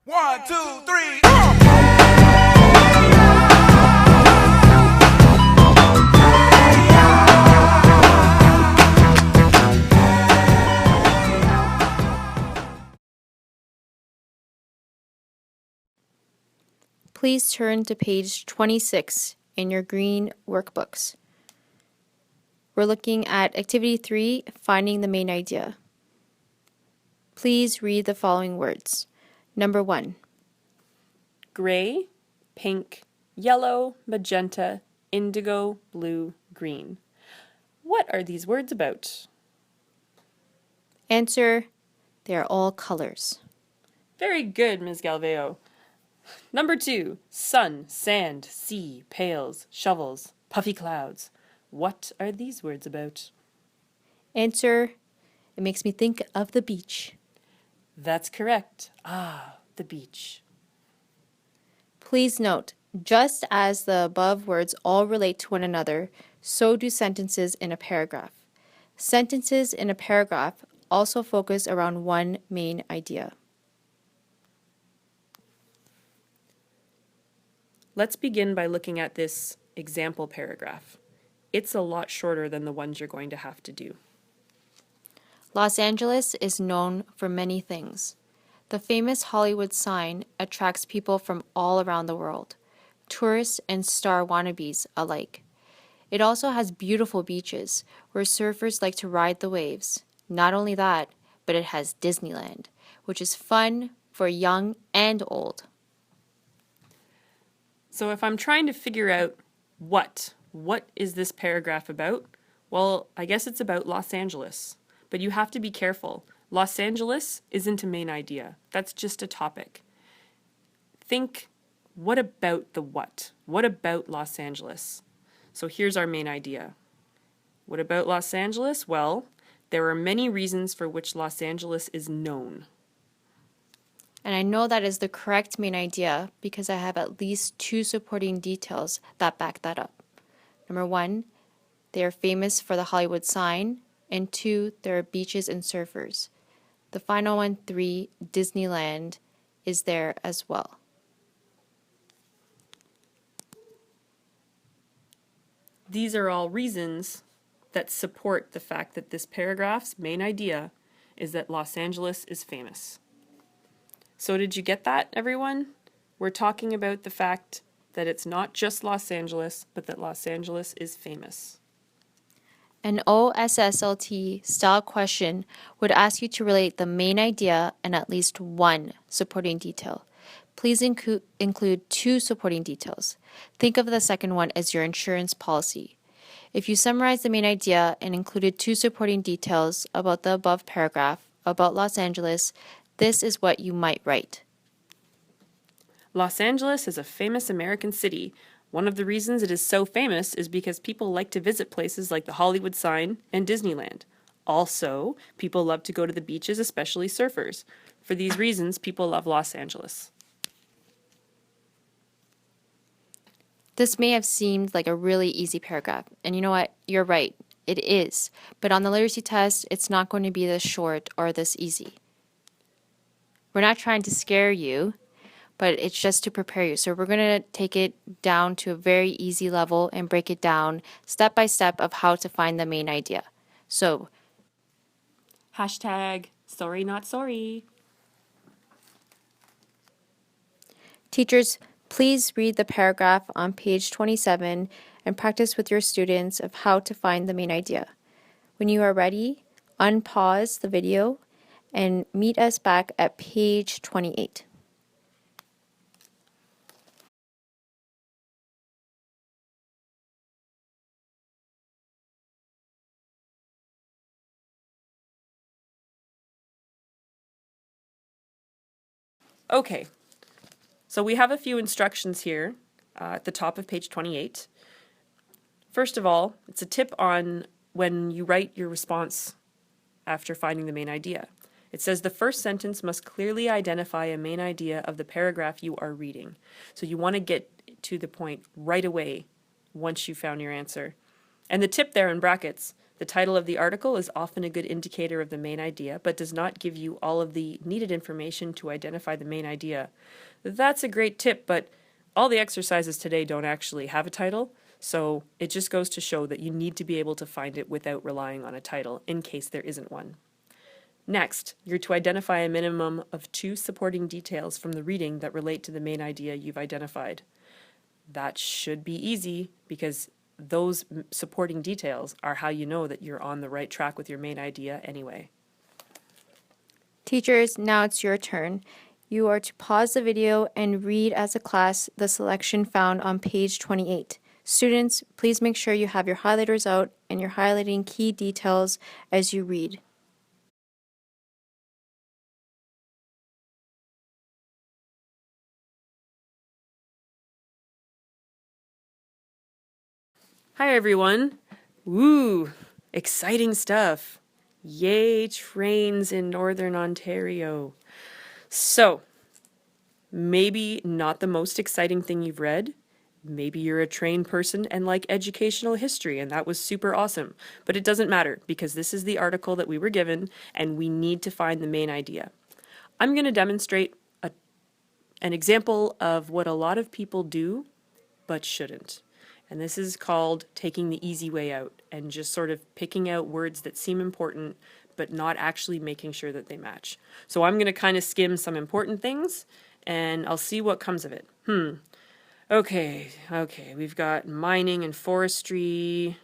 One, two, three. Please turn to page 26 in your green workbooks. We're looking at Activity 3, Finding the Main Idea. Please read the following words. Number 1. Gray, pink, yellow, magenta, indigo, blue, green. What are these words about? Answer, they are all colors. Very good, Ms. Galveo. Number 2. Sun, sand, sea, pails, shovels, puffy clouds. What are these words about? Answer, it makes me think of the beach. That's correct. The beach. Please note, just as the above words all relate to one another, so do sentences in a paragraph. Sentences in a paragraph also focus around one main idea. Let's begin by looking at this example paragraph. It's a lot shorter than the ones you're going to have to do. Los Angeles is known for many things. The famous Hollywood sign attracts people from all around the world, tourists and star wannabes alike. It also has beautiful beaches where surfers like to ride the waves. Not only that, but it has Disneyland, which is fun for young and old. So if I'm trying to figure out what is this paragraph about? Well, I guess it's about Los Angeles. But you have to be careful. Los Angeles isn't a main idea. That's just a topic. Think, what about the what? What about Los Angeles? So here's our main idea. What about Los Angeles? Well, there are many reasons for which Los Angeles is known. And I know that is the correct main idea because I have at least 2 supporting details that back that up. Number 1, they are famous for the Hollywood sign, and 2, there are beaches and surfers. The final one, 3, Disneyland, is there as well. These are all reasons that support the fact that this paragraph's main idea is that Los Angeles is famous. So did you get that, everyone? We're talking about the fact that it's not just Los Angeles, but that Los Angeles is famous. An OSSLT style question would ask you to relate the main idea and at least 1 supporting detail. Please include 2 supporting details. Think of the second one as your insurance policy. If you summarize the main idea and included 2 supporting details about the above paragraph about Los Angeles, this is what you might write. Los Angeles is a famous American city. One of the reasons it is so famous is because people like to visit places like the Hollywood sign and Disneyland. Also, people love to go to the beaches, especially surfers. For these reasons, people love Los Angeles. This may have seemed like a really easy paragraph, and you know what? You're right. It is. But on the literacy test, it's not going to be this short or this easy. We're not trying to scare you, but it's just to prepare you. So we're going to take it down to a very easy level and break it down step by step of how to find the main idea. So, Hashtag sorry not sorry. teachers, please read the paragraph on page 27 and practice with your students of how to find the main idea. When you are ready, unpause the video and meet us back at page 28. Okay, so we have a few instructions here at the top of page 28. First of all, it's a tip on when you write your response after finding the main idea. It says the first sentence must clearly identify a main idea of the paragraph you are reading. So you want to get to the point right away once you found your answer. And the tip there in brackets, The title of the article is often a good indicator of the main idea, but does not give you all of the needed information to identify the main idea. That's a great tip, but all the exercises today don't actually have a title, so it just goes to show that you need to be able to find it without relying on a title in case there isn't one. Next, you're to identify a minimum of 2 supporting details from the reading that relate to the main idea you've identified. That should be easy because those supporting details are how you know that you're on the right track with your main idea anyway. Teachers, now it's your turn. You are to pause the video and read as a class the selection found on page 28. Students, please make sure you have your highlighters out and you're highlighting key details as you read. Hi everyone. Woo! Exciting stuff. Yay, trains in Northern Ontario. So, maybe not the most exciting thing you've read. Maybe you're a train person and like educational history, and that was super awesome. But it doesn't matter because this is the article that we were given, and we need to find the main idea. I'm going to demonstrate an example of what a lot of people do, but shouldn't. And this is called taking the easy way out and just sort of picking out words that seem important, but not actually making sure that they match. So I'm going to kind of skim some important things, and I'll see what comes of it. Okay, we've got mining and forestry,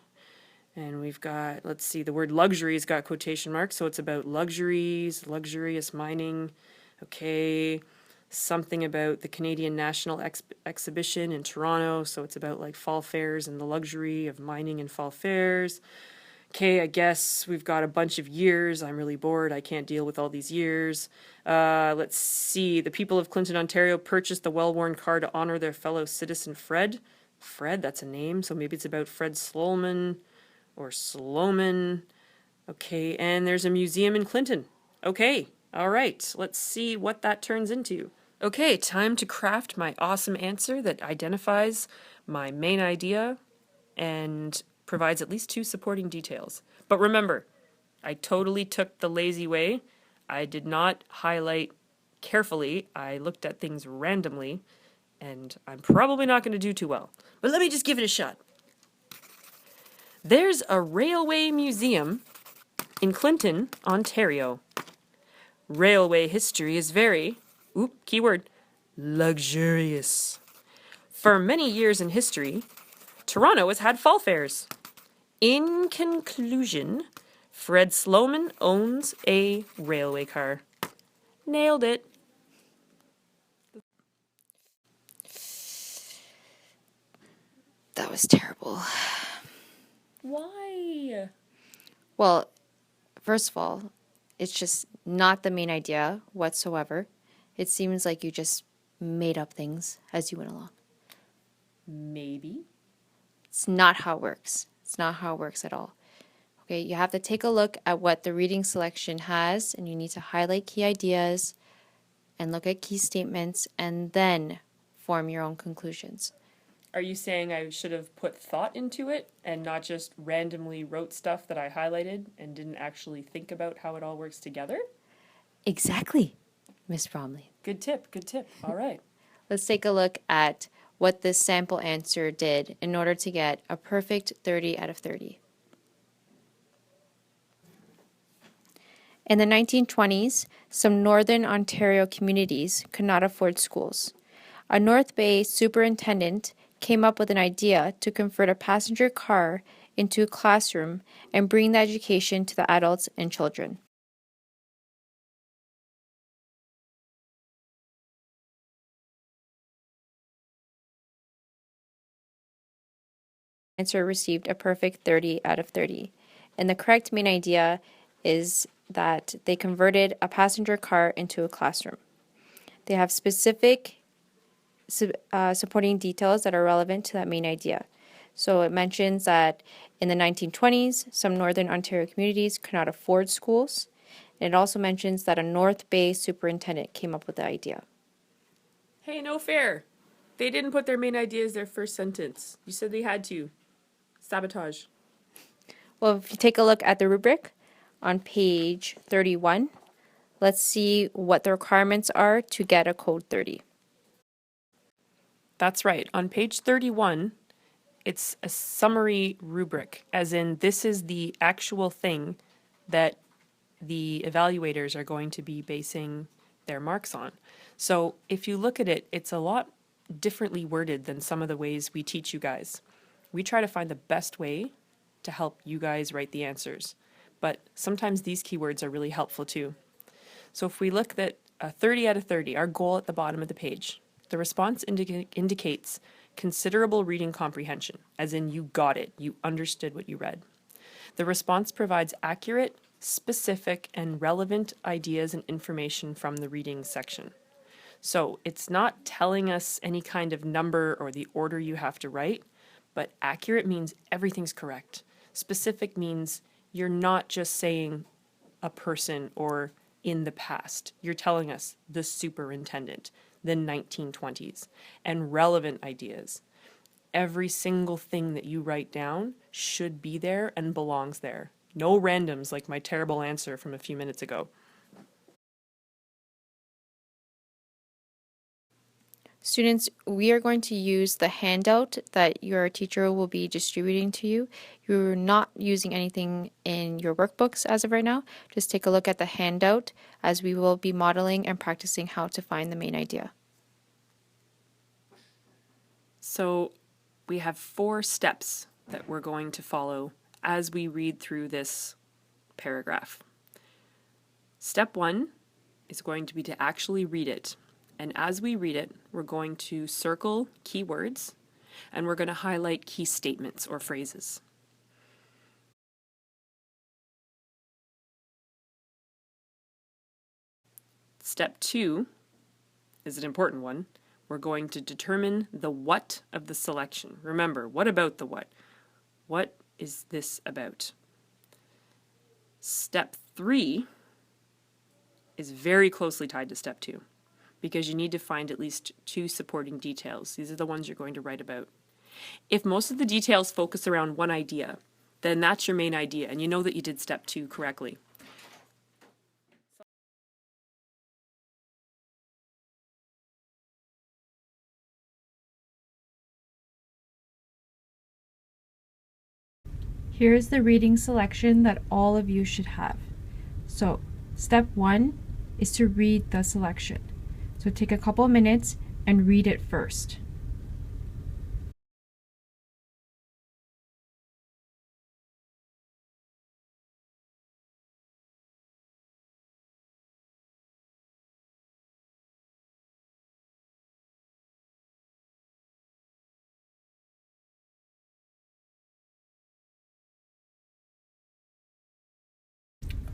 and we've got, let's see, the word luxury's got quotation marks, so it's about luxuries, luxurious mining. Okay, something about the Canadian National Exhibition in Toronto, so it's about like fall fairs and the luxury of mining and fall fairs. Okay, I guess we've got a bunch of years. I'm really bored. I can't deal with all these years. Let's see. The people of Clinton, Ontario purchased the well-worn car to honor their fellow citizen Fred. Fred, that's a name, so maybe it's about Fred Sloman or Sloman. Okay, and there's a museum in Clinton. Okay, all right. Let's see what that turns into. Okay, time to craft my awesome answer that identifies my main idea and provides at least 2 supporting details. But remember, I totally took the lazy way. I did not highlight carefully. I looked at things randomly, and I'm probably not going to do too well. But let me just give it a shot. There's a railway museum in Clinton, Ontario. Railway history is very, keyword, luxurious. For many years in history, Toronto has had fall fairs. In conclusion, Fred Sloman owns a railway car. Nailed it. That was terrible. Why? Well, first of all, it's just not the main idea whatsoever. It seems like you just made up things as you went along. Maybe. It's not how it works. It's not how it works at all. Okay, you have to take a look at what the reading selection has, and you need to highlight key ideas and look at key statements and then form your own conclusions. Are you saying I should have put thought into it and not just randomly wrote stuff that I highlighted and didn't actually think about how it all works together? Exactly, Miss Bromley. Good tip. All right. Let's take a look at what this sample answer did in order to get a perfect 30 out of 30. In the 1920s, some Northern Ontario communities could not afford schools. A North Bay superintendent came up with an idea to convert a passenger car into a classroom and bring the education to the adults and children. Answer received a perfect 30 out of 30. And the correct main idea is that they converted a passenger car into a classroom. They have specific supporting details that are relevant to that main idea. So it mentions that in the 1920s, some Northern Ontario communities could not afford schools. And it also mentions that a North Bay superintendent came up with the idea. Hey, no fair. They didn't put their main idea as their first sentence. You said they had to. Sabotage. Well, if you take a look at the rubric on page 31, let's see what the requirements are to get a code 30. That's right. On page 31, it's a summary rubric, as in this is the actual thing that the evaluators are going to be basing their marks on. So if you look at it, it's a lot differently worded than some of the ways we teach you guys. We try to find the best way to help you guys write the answers, but sometimes these keywords are really helpful too. So if we look at a 30 out of 30, our goal at the bottom of the page, the response indicates considerable reading comprehension, as in you got it, you understood what you read. The response provides accurate, specific, and relevant ideas and information from the reading section. So it's not telling us any kind of number or the order you have to write, but accurate means everything's correct. Specific means you're not just saying a person or in the past. You're telling us the superintendent, the 1920s, and relevant ideas. Every single thing that you write down should be there and belongs there. No randoms like my terrible answer from a few minutes ago. Students, we are going to use the handout that your teacher will be distributing to you. You're not using anything in your workbooks as of right now. Just take a look at the handout as we will be modeling and practicing how to find the main idea. So we have 4 steps that we're going to follow as we read through this paragraph. Step 1 is going to be to actually read it. And as we read it, we're going to circle keywords and we're going to highlight key statements or phrases. Step 2 is an important one. We're going to determine the what of the selection. Remember, what about the what? What is this about? Step 3 is very closely tied to step 2 because you need to find at least 2 supporting details. These are the ones you're going to write about. If most of the details focus around one idea, then that's your main idea, and you know that you did step 2 correctly. Here is the reading selection that all of you should have. So, step 1 is to read the selection. So take a couple of minutes and read it first.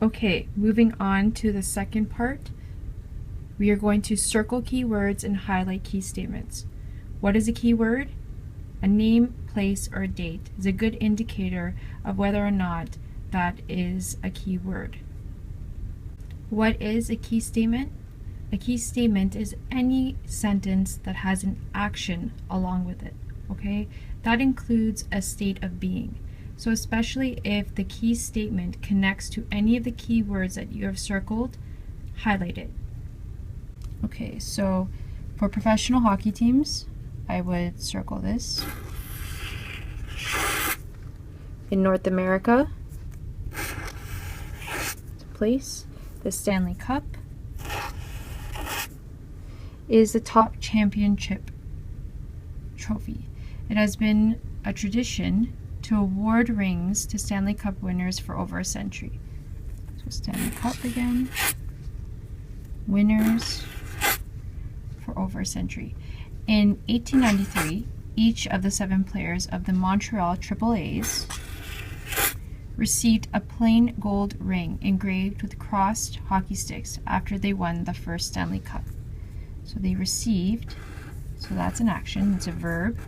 Okay, moving on to the second part. We are going to circle keywords and highlight key statements. What is a keyword? A name, place, or date is a good indicator of whether or not that is a keyword. What is a key statement? A key statement is any sentence that has an action along with it, okay? That includes a state of being. So especially if the key statement connects to any of the keywords that you have circled, highlight it. Okay, so for professional hockey teams, I would circle this. In North America, to place, the Stanley Cup is the top championship trophy. It has been a tradition to award rings to Stanley Cup winners for over a century. So Stanley Cup again, winners for over a century. In 1893, each of the 7 players of the Montreal AAAs received a plain gold ring engraved with crossed hockey sticks after they won the first Stanley Cup. So they received, so that's an action, it's a verb.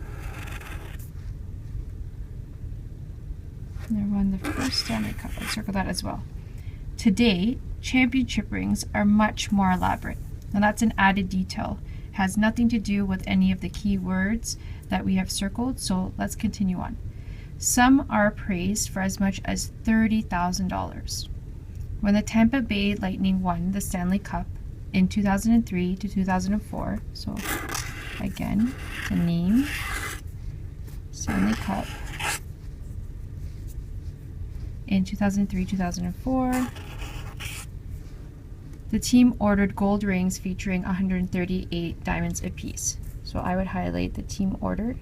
And they won the first Stanley Cup. I'll circle that as well. Today, championship rings are much more elaborate. Now that's an added detail. It has nothing to do with any of the key words that we have circled, so let's continue on. Some are appraised for as much as $30,000. When the Tampa Bay Lightning won the Stanley Cup in 2003 to 2004, so again, the name, Stanley Cup, in 2003-2004, the team ordered gold rings featuring 138 diamonds apiece. So I would highlight the team ordered.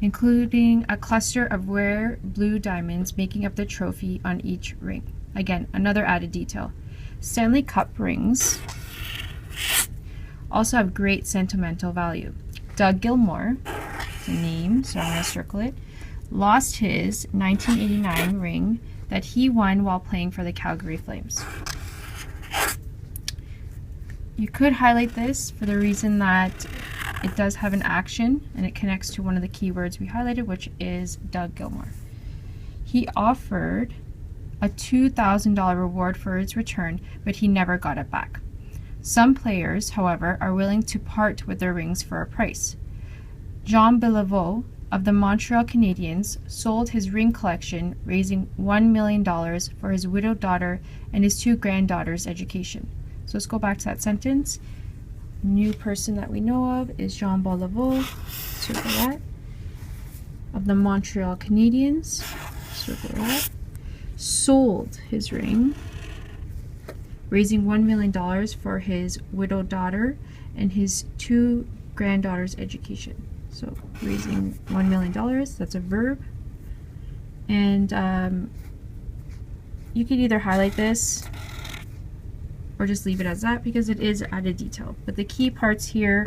Including a cluster of rare blue diamonds making up the trophy on each ring. Again, another added detail. Stanley Cup rings also have great sentimental value. Doug Gilmour, the name, so I'm going to circle it, lost his 1989 ring that he won while playing for the Calgary Flames. You could highlight this for the reason that it does have an action and it connects to one of the keywords we highlighted, which is Doug Gilmour. He offered a $2,000 reward for its return, but he never got it back. Some players, however, are willing to part with their rings for a price. Jean Beliveau of the Montreal Canadiens sold his ring collection, raising $1 million for his widowed daughter and his 2 granddaughters' education. So let's go back to that sentence. New person that we know of is Jean Beliveau, circle that, of the Montreal Canadiens, circle that, sold his ring, raising $1 million for his widowed daughter and his 2 granddaughters' education. So raising $1 million, that's a verb. And you could either highlight this or just leave it as that because it is added detail. But the key parts here,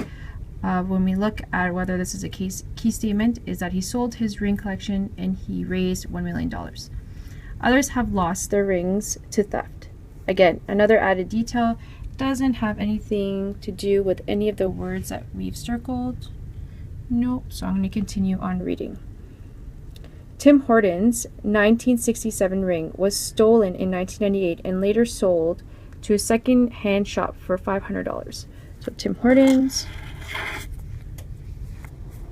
when we look at whether this is a key statement, is that he sold his ring collection and he raised $1 million. Others have lost their rings to theft. Again, another added detail, doesn't have anything to do with any of the words that we've circled. Nope, so I'm going to continue on reading. Tim Hortons' 1967 ring was stolen in 1998 and later sold to a second-hand shop for $500. So Tim Hortons,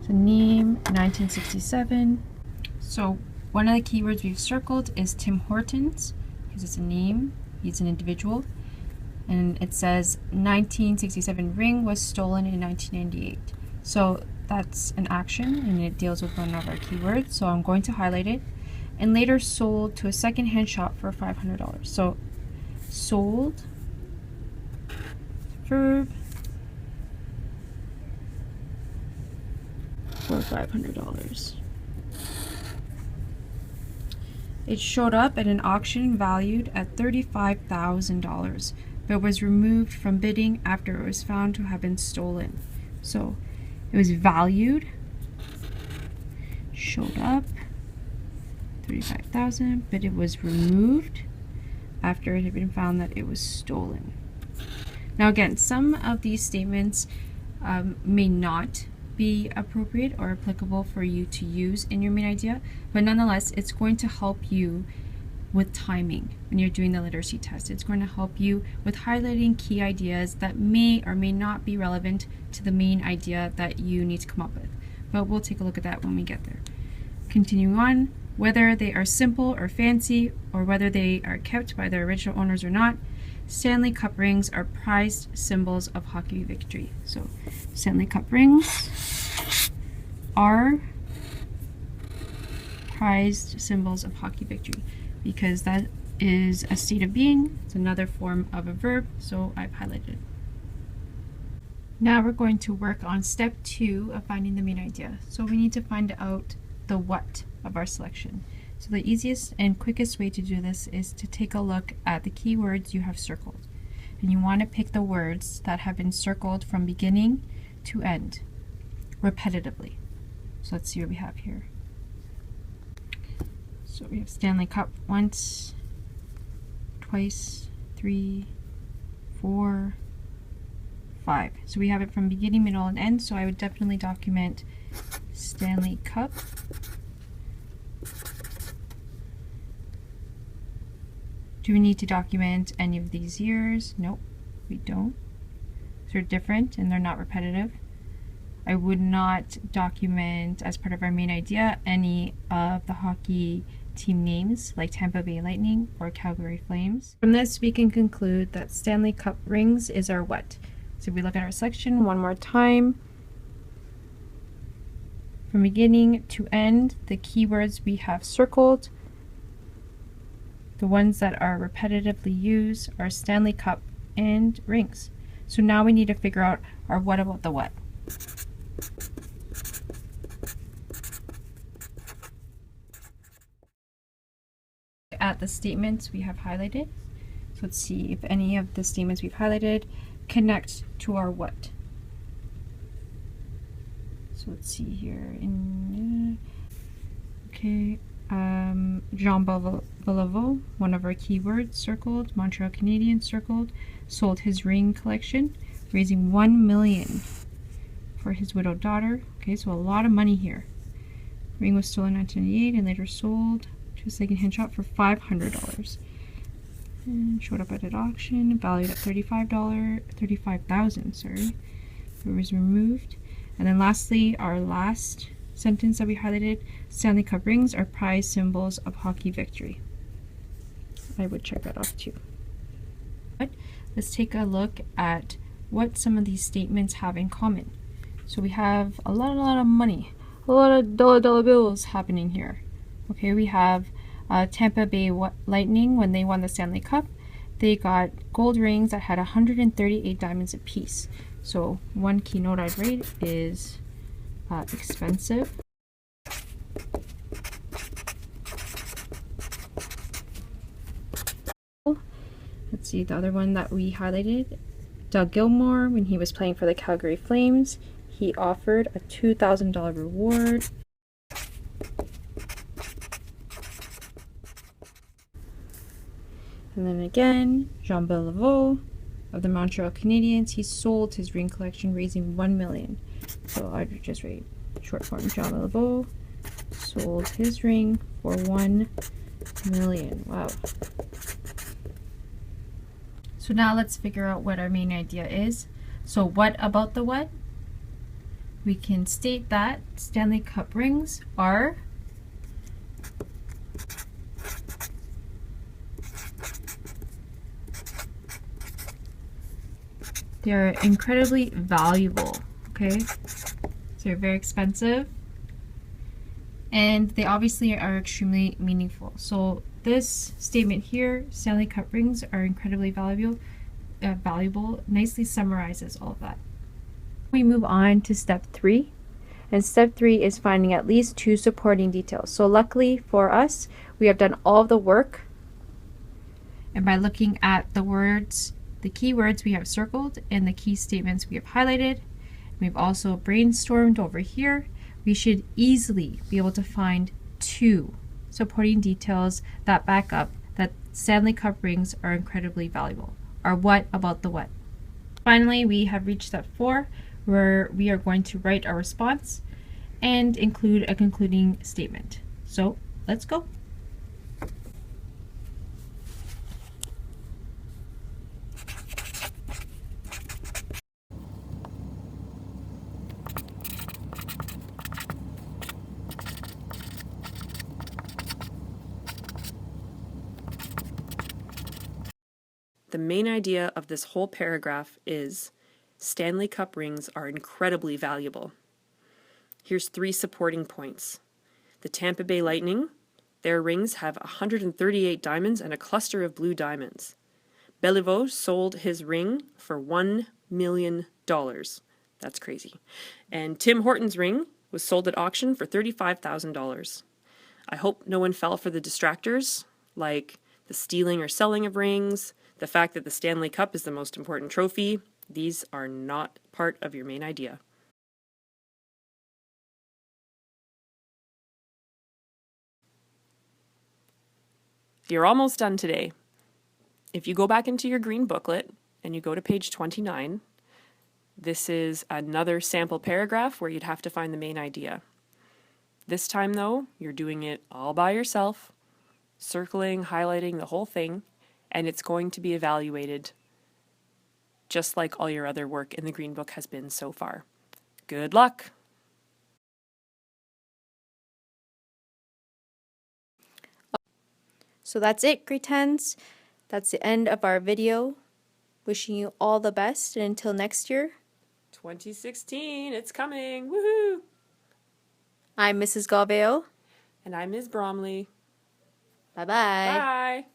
the name, 1967. So one of the keywords we've circled is Tim Hortons, because it's a name, he's an individual. And it says 1967 ring was stolen in 1998. So that's an action and it deals with one of our keywords. So I'm going to highlight it. And later sold to a second-hand shop for $500. So sold, verb, for $500. It showed up at an auction valued at $35,000, but was removed from bidding after it was found to have been stolen. So it was valued, showed up, $35,000, but it was removed after it had been found that it was stolen. Now again, some of these statements may not be appropriate or applicable for you to use in your main idea, but nonetheless, it's going to help you with timing when you're doing the literacy test. It's going to help you with highlighting key ideas that may or may not be relevant to the main idea that you need to come up with. But we'll take a look at that when we get there. Continuing on, whether they are simple or fancy, or whether they are kept by their original owners or not, Stanley Cup rings are prized symbols of hockey victory. So Stanley Cup rings are prized symbols of hockey victory because that is a state of being. It's another form of a verb, so I've highlighted it. Now we're going to work on step 2 of finding the main idea. So we need to find out the what of our selection. So the easiest and quickest way to do this is to take a look at the keywords you have circled. And you want to pick the words that have been circled from beginning to end, repetitively. So let's see what we have here. So we have Stanley Cup once, twice, 3, 4, 5. So we have it from beginning, middle, and end. So I would definitely document Stanley Cup. Do we need to document any of these years? Nope, we don't. They're different and they're not repetitive. I would not document as part of our main idea any of the hockey team names like Tampa Bay Lightning or Calgary Flames. From this, we can conclude that Stanley Cup rings is our what? So if we look at our section one more time, from beginning to end, the keywords we have circled, the ones that are repetitively used are Stanley Cup and rings. So now we need to figure out our what about the what. At the statements we have highlighted. So let's see if any of the statements we've highlighted connect to our what. So let's see here. Jean Beliveau, one of our keywords circled, Montreal Canadiens circled, sold his ring collection, raising $1 million for his widowed daughter. Okay, so a lot of money here. Ring was stolen in 1998 and later sold to a second-hand shop for $500. And showed up at an auction, valued at $35,000. Sorry, it was removed. And then lastly, our last sentence that we highlighted, Stanley Cup rings are prized symbols of hockey victory. I would check that off too. But let's take a look at what some of these statements have in common. So we have a lot of money, a lot of dollar bills happening here. Okay, we have Tampa Bay Lightning, when they won the Stanley Cup, they got gold rings that had 138 diamonds apiece. So one keynote I'd rate is expensive. Let's see the other one that we highlighted. Doug Gilmour, when he was playing for the Calgary Flames, he offered a $2,000 reward. And then again, Jean Beliveau of the Montreal Canadiens, he sold his ring collection, raising $1 million. So I'd just write short form. Jean Beliveau sold his ring for $1 million. Wow. So now let's figure out what our main idea is. So what about the what? We can state that Stanley Cup rings are they're incredibly valuable, okay? So they're very expensive, and they obviously are extremely meaningful. So this statement here, Stanley Cup rings are incredibly valuable, nicely summarizes all of that. We move on to step 3, and step 3 is finding at least 2 supporting details. So luckily for us, we have done all the work, and by looking at the words, the keywords we have circled and the key statements we have highlighted, we've also brainstormed over here, we should easily be able to find 2 supporting details that back up that Stanley Cup rings are incredibly valuable. Or what about the what? Finally, we have reached step 4, where we are going to write our response and include a concluding statement. So let's go. The main idea of this whole paragraph is Stanley Cup rings are incredibly valuable. Here's 3 supporting points. The Tampa Bay Lightning, their rings have 138 diamonds and a cluster of blue diamonds. Beliveau sold his ring for $1 million. That's crazy. And Tim Horton's ring was sold at auction for $35,000. I hope no one fell for the distractors, like the stealing or selling of rings, the fact that the Stanley Cup is the most important trophy. These are not part of your main idea. You're almost done today. If you go back into your green booklet and you go to page 29, this is another sample paragraph where you'd have to find the main idea. This time, though, you're doing it all by yourself, circling, highlighting the whole thing, and it's going to be evaluated just like all your other work in the Green Book has been so far. Good luck! So that's it, grade 10s. That's the end of our video. Wishing you all the best, and until next year, 2016, it's coming! Woohoo! I'm Mrs. Galveo. And I'm Ms. Bromley. Bye-bye. Bye!